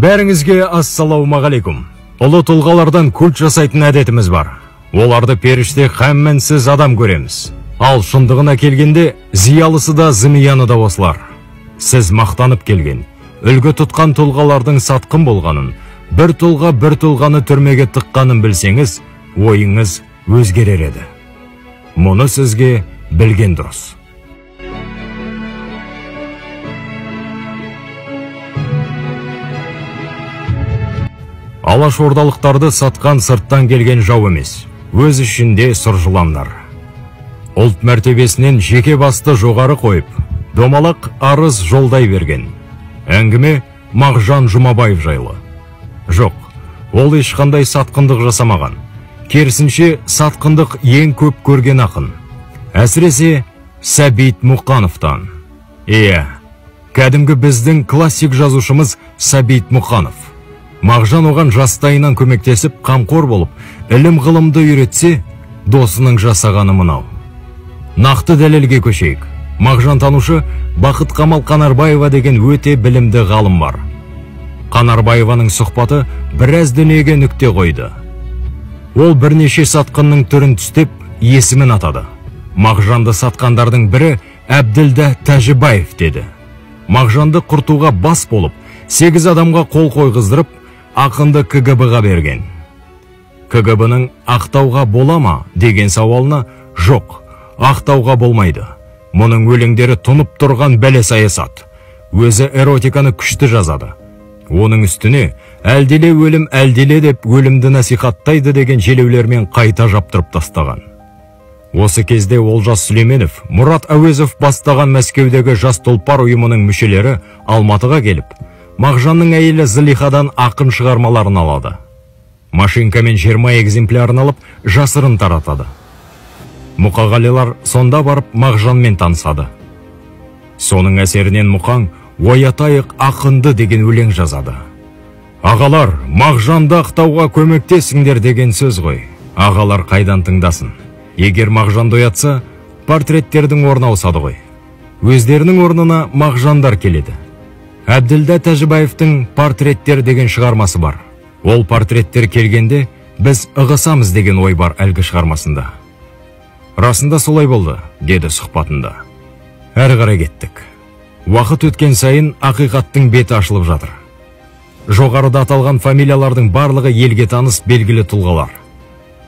Бәріңізге ассалаумағалейкум. Ұлы тұлғалардан культ жасайтын әдетіміз бар. Оларды періште һәм мінсіз адам көреміз. Ал шындығына келгенде, зиялысы да зымияны да осылар. Сіз мақтанып келген, үлгі тұтқан тұлғалардың сатқын болғанын, бір тұлға бір тұлғаны түрмеге тыққанын білсеңіз, ойыңыз өзгерер еді. Мұны сізге білген дұрыс. Алашордалықтарды сатқан сырттан келген жау емес, өз ішінде сұржыландар. Ұлт мәртебесінен жеке басты жоғары қойып, домалақ арыз жолдай берген. Әңгіме Мағжан Жұмабаев жайлы. Жоқ, ол ешқандай сатқындық жасамаған. Керісінше сатқындық ең көп көрген ақын. Әсіресе Сәбит Мұқановтан. Кәдімгі біздің классик жазушымыз Сәбит Мұқанов. Мағжан оған жастайынан көмектесіп, қамқор болып, ілім ғылымды үйретсе, досының жасағаны мынау. Нақты дәлелге көшейік. Мағжан танушы Бақыт Қамал Қанарбаева деген өте білімді ғалым бар. Қанарбаеваның сұхбаты біраз дүниеге нүкте қойды. Ол бірнеше сатқынның түрін түстеп, есімін атады. Мағжанды сатқандардың бірі Әбділда Тәжібаев деді. Мағжанды құртуға бас болып, 8 адамға қол қойғыздырып, ақынды КГБ-ға берген. КГБ-ның ақтауға бола ма деген сауалына жоқ, ақтауға болмайды. Мұның өлеңдері тұнып тұрған бәле саясат. Өзі эротиканы күшті жазады. Оның үстіне әлделе өлім әлделе деп өлімді насихаттайды деген желеулермен қайта жаптырып тастаған. Осы кезде Олжас Сүлейменов, Мұрат Әуезов бастаған Мәскеудегі жас тұлпар ұйымының мүшелері Алматыға келіп, Мағжанның әйелі Зылихадан ақын шығармаларын алады. Машинкамен 20 экземплярын алып, жасырын таратады. Мұқағалилар сонда барып Мағжанмен танысады. Соның әсерінен Мұқаң «Оятайық ақынды» деген өлең жазады. Ағалар, Мағжанды ақтауға көмектесіңдер деген сөз ғой. Ағалар қайдан тыңдасын? Егер Мағжанды оятса, портреттердің орны ауысады ғой. Өздерінің орнына Мағжандар келеді. Әбділда Тәжібаевтың «Портреттер» деген шығармасы бар. Ол портреттер келгенде біз ығысамыз деген ой бар әлгі шығармасында. Расында солай болды, деді сұхбатында. Әрі қарай кеттік. Уақыт өткен сайын ақиқаттың беті ашылып жатыр. Жоғарыда аталған фамилиялардың барлығы елге таныс белгілі тұлғалар.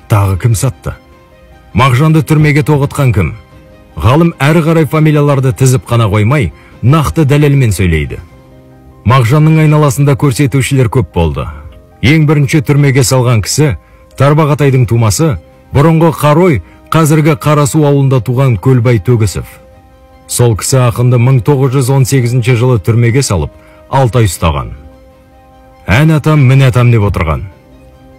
Тағы кім сатты? Мағжанды түрмеге тоғытқан кім? Ғалым әрі қарай фамилияларды тізіп қана қоймай, нақты дәлелмен сөйлейді. Мағжанның айналасында көрсетушілер көп болды. Ең бірінші түрмеге салған кісі, Тарбағатайдың тумасы, бұрынғы Қарой, қазіргі Қарасу ауылында туған Көлбай Төгісов. Сол кісі ақынды 1918 жылы түрмеге салып, 6 ай ұстаған. Ән атам, мін атам деп отырған.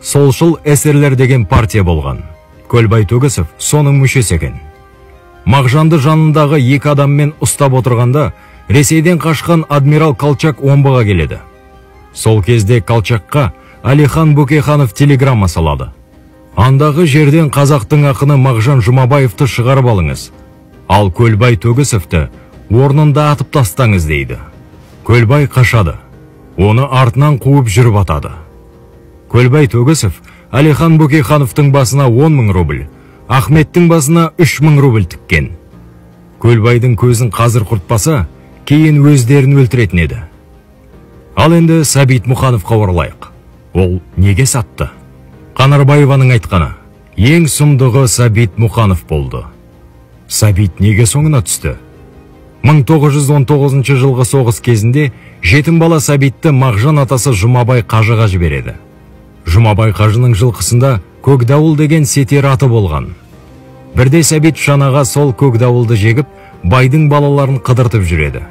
Солшыл эсерлер деген партия болған. Көлбай Төгісов соның мүшесі екен. Мағжанды жанындағы 2 адаммен ұстап отырғанда, Ресейден қашқан адмирал Колчак омбыға келеді. Сол кезде Колчакқа Алихан Бөкейханов телеграмма салады. Андағы жерден қазақтың ақыны Мағжан Жұмабаевты шығарып алыңыз. Ал Көлбай Төгісовті орнында атып тастаңыз дейді. Көлбай қашады. Оны артынан қуып жүріп атады. Көлбай Төгісов Алихан Бөкейхановтың басына 10 000 рубль, Ахметтің басына 3 000 рубль тіккен. Көлбайдың көзін қазір құртпаса, кейін өздерін өлтіретін еді. Ал енді Сәбит Мұқановқа оралайық. Ол неге сатты? Қанарбаеваның айтқаны, ең сұмдығы Сәбит Мұқанов болды. Сәбит неге соңына түсті? 1919 жылғы соғыс кезінде жетім бала Сәбитті Мағжан атасы Жұмабай Қажыға жібереді. Жұмабай Қажының жылқысында Көкдауыл деген сетер аты болған. Бірде Сәбит шанаға сол Көкдауылды жегіп, байдың балаларын қыдыртып жүреді.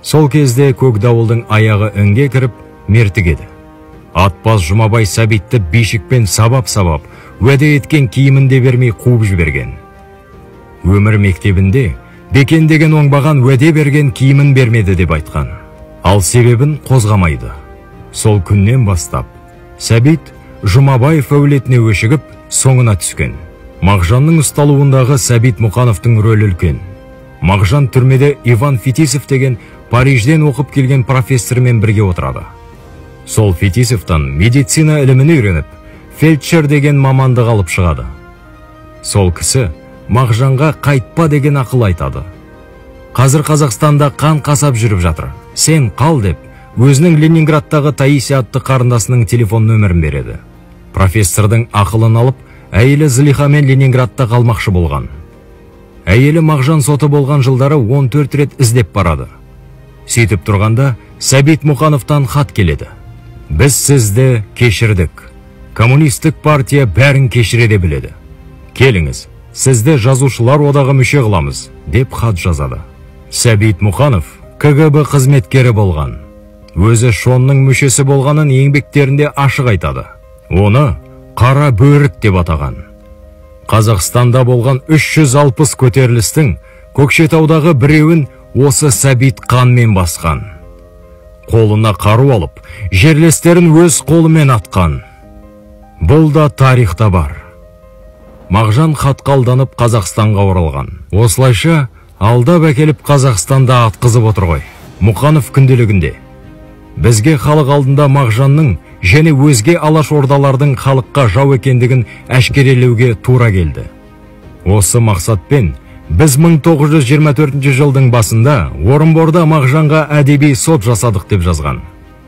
Сол кезде Көкдауылдың аяғы үнге кіріп, мертігеді. Атпас Жұмабай Сәбитті бишікпен сабап-сабап, уәде еткен киімінде бермей қуып жіберген. Өмір мектебінде Бекен деген оңбаған уәде берген киімін бермеді деп айтқан. Ал себебін қозғамайды. Сол күннен бастап Сәбит Жұмабаев әулетіне өшігіп, соңына түскен. Мағжанның ұсталуындағы Сәбит Мұқановтың рөлі үлкен. Мағжан түрмеде Иван Фетисов деген Парижден оқып келген профессормен бірге отырады. Сол Фетисовтан медицина ілімін үйреніп, фельдшер деген мамандық алып шығады. Сол кісі Мағжанға қайтпа деген ақыл айтады. Қазір Қазақстанда қан қасап жүріп жатыр. Сен қал деп, өзінің Ленинградтағы Таисия атты қарындасының телефон нөмірін береді. Профессордың ақылын алып, әйелі Зылихамен Ленинградта қалмақшы болған. Әйелі Мағжан соты болған жылдары 14 рет іздеп барады. Сөйтіп тұрғанда Сәбит Мұқановтан хат келеді. Біз сізді кешірдік. Коммунистік партия бәрін кешіре біледі. Келіңіз, сізді жазушылар одағы мүше қыламыз, деп хат жазады. Сәбит Мұқанов КГБ қызметкері болған. Өзі Шонның мүшесі болғанын еңбектерінде ашық айтады. Оны қара бөрік деп атаған. Қазақстанда болған 360 көтерілістің Көкшетаудағы біреуін осы Сәбит қанмен басқан. Қолына қару алып, жерлестерін өз қолымен атқан. Бұл да тарихта бар. Мағжан хатқа алданып Қазақстанға оралған. Осылайша алдап әкеліп Қазақстанда атқызып отыр ғой. Мұқанов күнделігінде: бізге халық алдында Мағжанның және өзге алаш ордалардың халыққа жау екендігін әшкерелеуге тура келді. Осы мақсатпен біз 1924 жылдың басында Орынборда Мағжанға әдеби сот жасадық деп жазған.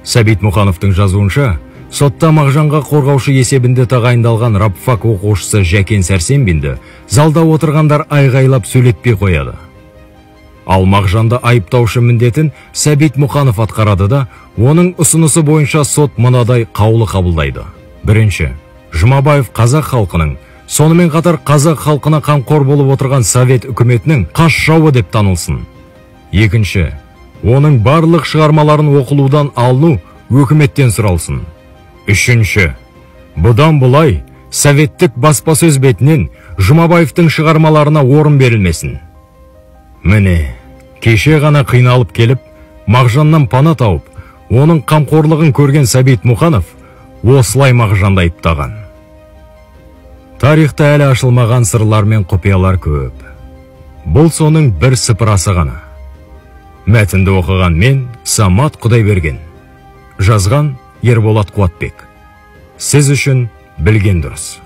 Сәбит Мұқановтың жазуынша, сотта Мағжанға қорғаушы есебінде тағайындалған рабфак оқушысы Жәкен Сәрсенбинді залда отырғандар айғайлап сөйлетпей қояды. Ал Мағжанды айыптаушы міндетін Сәбит Мұқанов атқарады да, оның ұсынысы бойынша сот мынадай қаулы қабылдайды. Бірінші, Жұмабаев қазақ халқының, сонымен қатар қазақ халқына қамқор болып отырған Совет үкіметінің қас жауы деп танылсын. Екінші, оның барлық шығармаларын оқылудан алыну өкіметтен сұралсын. Үшінші, бұдан бұлай советтік баспасөз бетінен Жұмабаевтың шығармаларына орын берілмесін. Міне, кеше ғана қиналып келіп, Мағжаннан пана тауып, оның қамқорлығын көрген Сәбит Мұқанов осылай Мағжанды айыптаған. Тарихта әлі ашылмаған сырлар мен құпиялар көп. Бұл соның бір сыпырасы ғана. Мәтінді оқыған мен, Самат Құдайберген. Жазған Ерболат Қуатбек. Сіз үшін білген дұрыс.